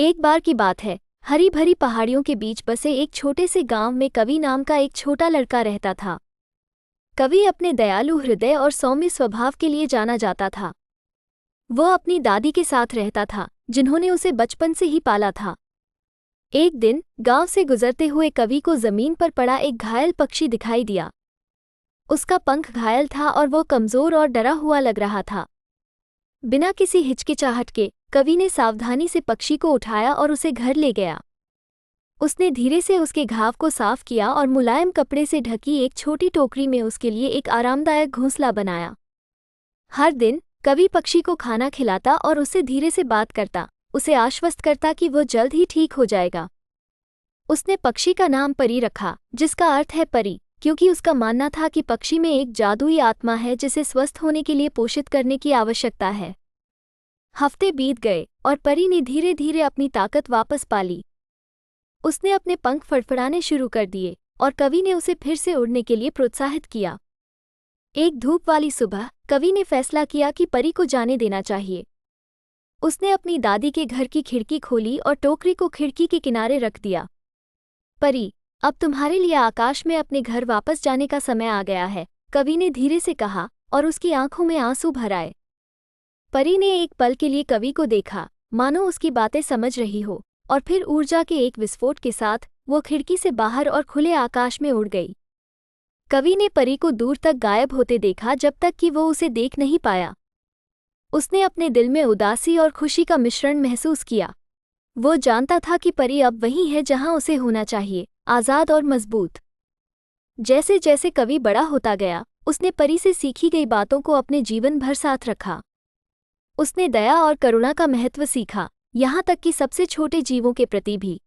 एक बार की बात है, हरी भरी पहाड़ियों के बीच बसे एक छोटे से गांव में कवि नाम का एक छोटा लड़का रहता था। कवि अपने दयालु हृदय और सौम्य स्वभाव के लिए जाना जाता था। वह अपनी दादी के साथ रहता था, जिन्होंने उसे बचपन से ही पाला था। एक दिन गांव से गुजरते हुए कवि को जमीन पर पड़ा एक घायल पक्षी दिखाई दिया। उसका पंख घायल था और वह कमजोर और डरा हुआ लग रहा था। बिना किसी हिचकिचाहट के कवि ने सावधानी से पक्षी को उठाया और उसे घर ले गया। उसने धीरे से उसके घाव को साफ किया और मुलायम कपड़े से ढकी एक छोटी टोकरी में उसके लिए एक आरामदायक घोंसला बनाया। हर दिन कवि पक्षी को खाना खिलाता और उससे धीरे से बात करता, उसे आश्वस्त करता कि वह जल्द ही ठीक हो जाएगा। उसने पक्षी का नाम परी रखा, जिसका अर्थ है परी, क्योंकि उसका मानना था कि पक्षी में एक जादुई आत्मा है जिसे स्वस्थ होने के लिए पोषित करने की आवश्यकता है। हफ्ते बीत गए और परी ने धीरे धीरे अपनी ताकत वापस पा ली। उसने अपने पंख फड़फड़ाने शुरू कर दिए और कवि ने उसे फिर से उड़ने के लिए प्रोत्साहित किया। एक धूप वाली सुबह कवि ने फैसला किया कि परी को जाने देना चाहिए। उसने अपनी दादी के घर की खिड़की खोली और टोकरी को खिड़की के किनारे रख दिया। परी, अब तुम्हारे लिए आकाश में अपने घर वापस जाने का समय आ गया है, कवि ने धीरे से कहा और उसकी आंखों में आंसू भर आए। परी ने एक पल के लिए कवि को देखा, मानो उसकी बातें समझ रही हो, और फिर ऊर्जा के एक विस्फोट के साथ वो खिड़की से बाहर और खुले आकाश में उड़ गई। कवि ने परी को दूर तक गायब होते देखा जब तक कि वो उसे देख नहीं पाया। उसने अपने दिल में उदासी और खुशी का मिश्रण महसूस किया। वो जानता था कि परी अब वहीं है जहां उसे होना चाहिए, आज़ाद और मजबूत। जैसे जैसे कवि बड़ा होता गया, उसने परी से सीखी गई बातों को अपने जीवन भर साथ रखा। उसने दया और करुणा का महत्व सीखा, यहाँ तक कि सबसे छोटे जीवों के प्रति भी।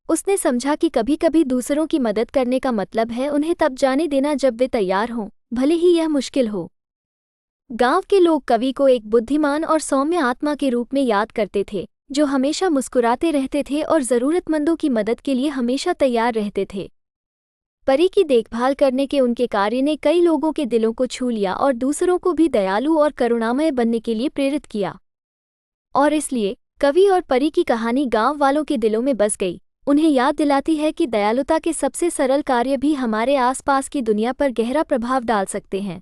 उसने समझा कि कभी कभी दूसरों की मदद करने का मतलब है उन्हें तब जाने देना जब वे तैयार हों, भले ही यह मुश्किल हो। गांव के लोग कवि को एक बुद्धिमान और सौम्य आत्मा के रूप में याद करते थे, जो हमेशा मुस्कुराते रहते थे और ज़रूरतमंदों की मदद के लिए हमेशा तैयार रहते थे। परी की देखभाल करने के उनके कार्य ने कई लोगों के दिलों को छू लिया और दूसरों को भी दयालु और करुणामय बनने के लिए प्रेरित किया। और इसलिए कवि और परी की कहानी गांव वालों के दिलों में बस गई, उन्हें याद दिलाती है कि दयालुता के सबसे सरल कार्य भी हमारे आसपास की दुनिया पर गहरा प्रभाव डाल सकते हैं।